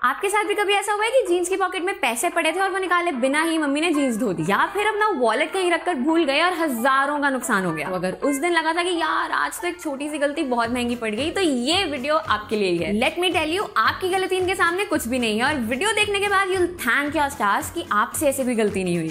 आपके साथ भी कभी ऐसा हुआ है कि जीन्स की पॉकेट में पैसे पड़े थे और वो निकाले बिना ही मम्मी ने जीन्स धो दी, या फिर अपना वॉलेट कहीं रखकर भूल गए और हजारों का नुकसान हो गया? तो अगर उस दिन लगा था कि यार आज तो एक छोटी सी गलती बहुत महंगी पड़ गई, तो ये वीडियो आपके लिए ही है। लेट मी टेल यू, आपकी गलती इनके सामने कुछ भी नहीं है और वीडियो देखने के बाद you'll thank your stars कि आपसे ऐसे भी गलती नहीं हुई।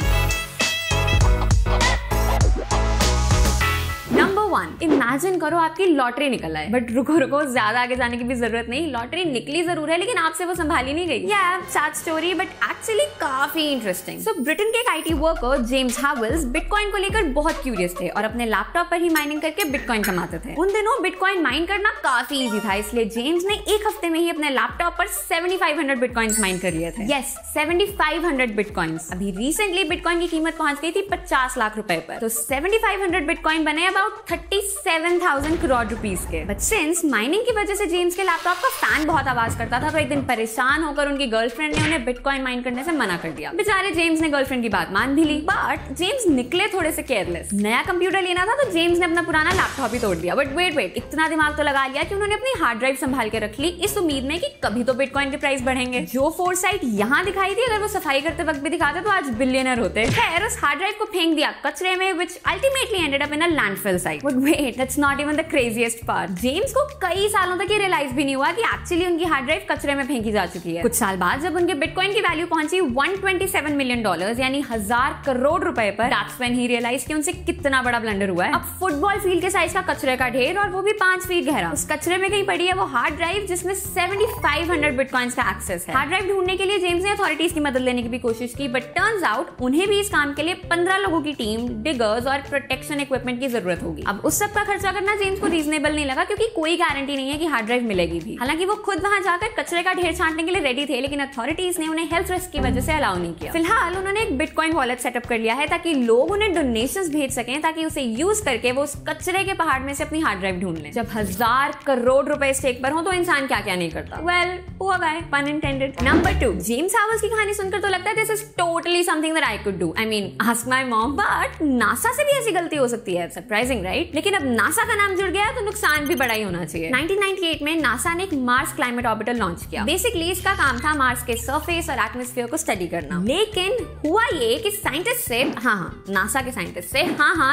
नंबर 1, इमेजिन करो आपकी लॉटरी निकल आए, बट रुको ज्यादा आगे जाने की भी जरूरत नहीं। लॉटरी निकली जरूर है लेकिन आपसे वो संभाली नहीं गई। सैड स्टोरी बट एक्चुअली काफी इंटरेस्टिंग। सो ब्रिटेन के एक IT worker James Havells bitcoin को लेकर बहुत क्यूरियस थे और अपने लैपटॉप पर ही माइनिंग करके बिटकॉइन कमाते थे। उन दिनों बिटकॉइन माइन करना काफी इजी था, इसलिए जेम्स ने एक हफ्ते में ही अपने लैपटॉप पर 7500 बिटकॉइंस माइन कर लिए थे। Yes, 7500 bitcoins. अभी रिसेंटली बिटकॉइन की कीमत पहुंच गई थी 50 लाख रुपए पर, तो 7500 बिटकॉइन बने अबाउट 37,000 करोड़ रुपीस के। बट सिंस माइनिंग की वजह से जेम्स के लैपटॉप का फैन बहुत आवाज करता था, तो एक दिन परेशान होकर उनकी गर्लफ्रेंड ने उन्हें बिटकॉइन माइन करने से मना कर दिया। बेचारे जेम्स ने गर्लफ्रेंड की बात मान भी ली, बट जेम्स निकले थोड़े से केयरलेस। नया कंप्यूटर लेना था तो जेम्स ने अपना पुराना लैपटॉप ही तोड़ दिया। बट वेट, इतना दिमाग तो लगा लिया कि उन्होंने अपनी हार्ड ड्राइव संभाल के रख ली, इस उम्मीद में कि कभी तो बिटकॉइन के प्राइस बढ़ेंगे। जो फोरसाइट यहाँ दिखाई थी, अगर वो सफाई करते वक्त भी दिखाते तो आज बिलियनर होते। खैर, उस हार्ड ड्राइव को फेंक दिया कचरे में, which ultimately ended up in a landfill site. But wait, that's not even the craziest part. James को कई सालों तक ये रियलाइज भी नहीं हुआ कि एक्चुअली उनकी हार्ड ड्राइव कचरे में फेंकी जा चुकी है। कुछ साल बाद जब उनके बिटकॉइन की वैल्यू पहुंची $127 मिलियन यानी 1000 करोड़ रुपए पर, दैट्स व्हेन ही रियलाइज कि उनसे कितना बड़ा ब्लंडर हुआ है। अब फुटबॉल फील्ड के साइज का कचरे का ढेर, और वो भी 5 फीट गहरा। उस कचरे में कहीं पड़ी है वो हार्ड ड्राइव जिसमें 7500 बिटकॉइंस का एक्सेस है। हार्ड ड्राइव ढूंढने के लिए जेम्स ने अथॉरिटीज की मदद लेने की भी कोशिश की, बट टर्न्स आउट उन्हें भी इस काम के लिए 15 लोगों की टीम, डिगर्स और प्रोटेक्शन इक्विपमेंट की जरूरत होगी। अब उस सब का खर्चा करना जेम्स को रीजनेबल नहीं लगा, क्योंकि कोई गारंटी नहीं है कि हार्ड ड्राइव मिलेगी भी। हालांकि वो खुद वहां जाकर कचरे का ढेर छांटने के लिए रेडी थे, लेकिन अथॉरिटीज ने उन्हें हेल्थ रिस्क की वजह से अलाउ नहीं किया। फिलहाल उन्होंने एक बिटकॉइन वॉलेट सेटअप कर लिया है ताकि लोग उन्हें डोनेशंस भेज सकें, ताकि उसे यूज करके वो उस कचरे के पहाड़ में से अपनी हार्ड ड्राइव ढूंढ लें। जब 1000 करोड़ रुपए स्टेक पर हो तो इंसान क्या क्या नहीं करता। वेल, हुआ गाय, पन इंटेंडेड। नंबर 2, जेम्स हावेल्स की कहानी सुनकर तो लगता है this is totally something that I could do. I mean, ask my mom. But NASA से भी ऐसी गलती हो सकती है। Surprising, right? लेकिन अब नासा का नाम जुड़ गया तो नुकसान भी बड़ा ही होना चाहिए। 1998 में नासा ने एक मार्स क्लाइमेट ऑर्बिटर लॉन्च किया। बेसिकली इसका काम था मार्स के सरफेस और एटमॉस्फेयर को स्टडी करना। लेकिन हुआ ये कि साइंटिस्ट से, नासा के साइंटिस्ट से,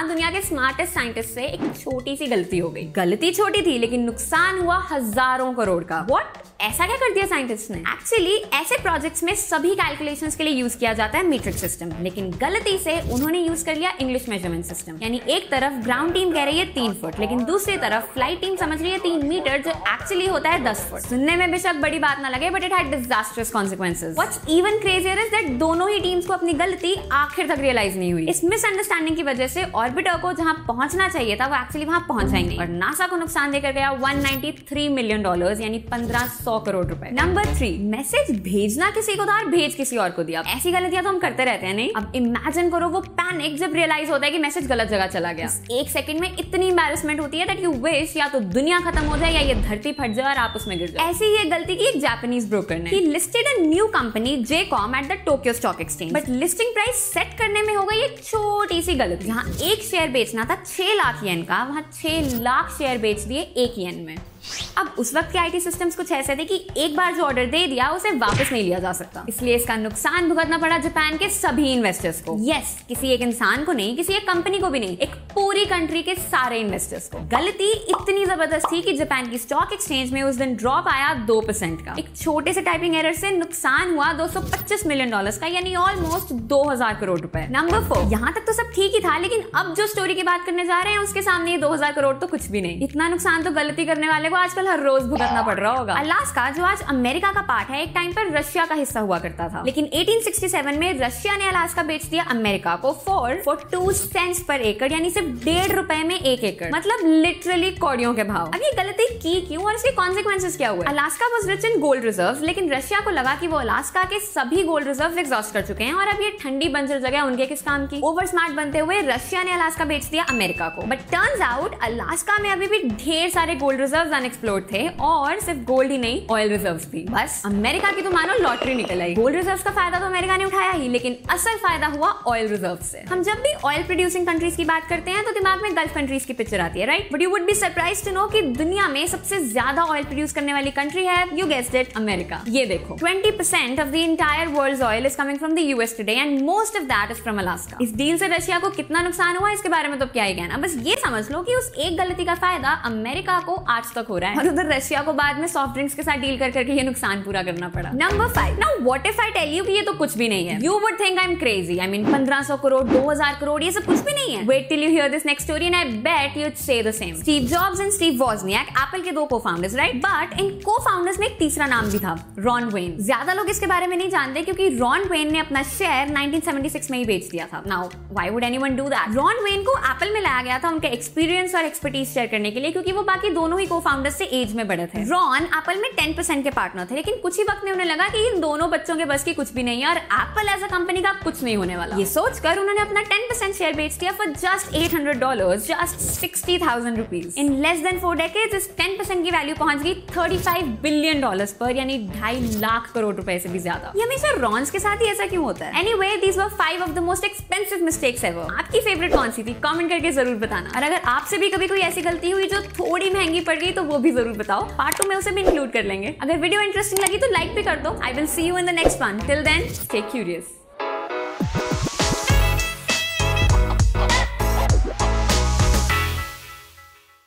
दुनिया के स्मार्टेस्ट साइंटिस्ट से एक छोटी सी गलती हो गई। गलती छोटी थी लेकिन नुकसान हुआ हजारों करोड़ का। व्हाट? ऐसा क्या कर दिया साइंटिस्ट ने? एक्चुअली ऐसे प्रोजेक्ट्स में सभी कैलकुलेशंस के लिए यूज किया जाता है मीट्रिक सिस्टम, लेकिन गलती से उन्होंने यूज कर लिया इंग्लिश मेजरमेंट सिस्टम। यानी एक तरफ ग्राउंड टीम कह रही है 3 फुट, लेकिन दूसरी तरफ फ्लाइट टीम समझ रही है 3 मीटर, जो एक्चुअली होता है 10 फुट। सुनने में बेशक बड़ी बात ना लगे, but it had disasters consequences. What's even crazier is that दोनों ही टीम्स को अपनी गलती आखिर तक रियलाइज नहीं हुई। इस मिसअंडरस्टैंडिंग की वजह से ऑर्बिटर को जहां पहुंचना चाहिए था वो एक्चुअली वहां पहुंचा ही नहीं, और नासा को नुकसान देकर गया $193 मिलियन यानी 1500 करोड़ रुपए। नंबर 3, मैसेज भेजना किसी को था और भेज किसी और को दिया। ऐसी गलतियां तो हम करते रहते हैं, नहीं? अब इमेजिन करो वो पैनिक जब रियलाइज होता है कि मैसेज गलत जगह चला गया। एक सेकंड में इतनी एम्बैरेसमेंट होती है दैट यू विश या तो दुनिया खत्म हो जाए या ये धरती फट जाए और आप उसमें गिर जाए। ऐसी ही एक गलती की एक जापानीज ब्रोकर ने। He listed a new company JCOM at the Tokyo Stock Exchange, but listing price set करने में हो गई एक छोटी सी गलती। जहां एक शेयर बेचना था 6 लाख येन का, वहां 6 लाख शेयर बेच दिए 1 येन में। अब उस वक्त के आईटी सिस्टम्स कुछ ऐसे थे कि एक बार जो ऑर्डर दे दिया उसे वापस नहीं लिया जा सकता, इसलिए इसका नुकसान भुगतना पड़ा जापान के सभी इन्वेस्टर्स को। यस, किसी एक इंसान को नहीं, किसी एक कंपनी को भी नहीं, एक पूरी कंट्री के सारे इन्वेस्टर्स को। गलती इतनी जबरदस्त थी कि जापान की स्टॉक एक्सचेंज में उस दिन ड्रॉप आया 2% का। एक छोटे से टाइपिंग एरर से नुकसान हुआ $225 मिलियन का, यानी ऑलमोस्ट 2000 करोड़ रुपए। नंबर 4, यहाँ तक तो सब ठीक ही था, लेकिन अब जो स्टोरी की बात करने जा रहे हैं उसके सामने ये 2000 करोड़ तो कुछ भी नहीं। इतना नुकसान तो गलती करने वाले को आजकल हर रोज भुगतना पड़ रहा होगा। अलास्का, जो आज अमेरिका का पार्ट है, एक टाइम पर रशिया का हिस्सा हुआ करता था, लेकिन 1867 में रशिया ने अलास्का बेच दिया अमेरिका को for 2 सेंट्स पर एकड़, यानी सिर्फ $1.5 में 1 एकड़, मतलब लिटरली कौड़ियों के भाव। अब ये गलती की क्यों और इसके कॉन्सिक्वेंसेस क्या हुए? Alaska was rich in gold reserves, लेकिन रशिया को लगा कि वो अलास्का के सभी गोल्ड रिजर्व्स एग्जॉस्ट कर चुके हैं और अब ये ठंडी बंजर जगह उनके किस काम की। ओवर स्मार्ट बनते हुए रशिया ने अलास्का बेच दिया अमेरिका को, बट टर्न्स आउट अलास्का में अभी भी ढेर सारे गोल्ड रिजर्व्स अनएक्सप्लोर्ड थे और सिर्फ गोल्ड ही नहीं ऑयल रिजर्व्स भी। बस अमेरिका की तो मानो लॉटरी निकल आई। गोल्ड रिजर्व्स का फायदा तो अमेरिका ने उठाया ही, लेकिन असल फायदा हुआ ऑयल रिजर्व से। हम जब भी ऑयल प्रोड्यूसिंग कंट्रीज की बात करते हैं तो दिमाग में गल्फ कंट्रीज की पिक्चर आती है, right? But you would be surprised to know कि दुनिया में सबसे ज्यादा ऑयल प्रोड्यूस करने वाली कंट्री है, यू गेस्ड इट, अमेरिका। ये देखो 20% of the entire world's oil is coming from the US today and most of that is from Alaska. इस डील से रशिया को कितना नुकसान हुआ इसके बारे में तो क्या ही कहना, बस ये समझ लो कि उस एक गलती का फायदा अमेरिका को आज तक हो रहा है और उधर रशिया को बाद में सॉफ्ट ड्रिंक्स के साथ डील कर करके ये नुकसान पूरा करना पड़ा। Number 5, now what if I tell you कि ये तो कुछ भी नहीं है? You would think I am crazy. I mean 1500 crore 2000 crore ये सब कुछ भी नहीं है। Wait till you hear this next story and I bet you'd say the same. Steve Jobs and Steve Wozniak Apple के 2 को-फाउंडर्स, राइट? बट इन cofounders में एक तीसरा नाम भी था, रॉन वेन। ज्यादा लोग इसके बारे में नहीं जानते क्योंकि रॉन वेन ने अपना शेयर 1976 में ही बेच दिया था। Now why would anyone do that? Ron when को एप्पल में लाया गया था उनके एक्सपीरियंस और एक्सपर्टीज शेयर करने के लिए क्योंकि वो बाकी दोनों ही को-फाउंडर्स से एज में बड़े थे। रॉन एप्पल में 10% के पार्टनर थे, लेकिन कुछ ही वक्त में उन्हें लगा कि इन दोनों बच्चों के बस की कुछ भी नहीं है और एप्पल एज अ कंपनी का कुछ नहीं होने वाला। ये सोचकर उन्होंने अपना 10% शेयर बेच दिया for just $800, just 60,000 rupees. In less than 4 decades इस 10% की वैल्यू पहुंच गई $35 बिलियन पर, यानी 2.5 लाख करोड़ रुपए से भी ज्यादा। ये हमेशा रॉन्स के साथ ही ऐसा क्यों होता है? Anyway, these were 5 of the most expensive mistakes ever. आपकी फेवरेट कौन सी थी? कमेंट करके जरूर बताना। और अगर आपसे भी कभी कोई ऐसी गलती हुई जो थोड़ी महंगी पड़ गई तो वो भी जरूर बताओ। पार्ट 2 में उसे भी इंक्लूड कर लेंगे। अगर वीडियो इंटरेस्टिंग लगी तो लाइक भी कर दो। I will see you in the next one. Till then, stay curious.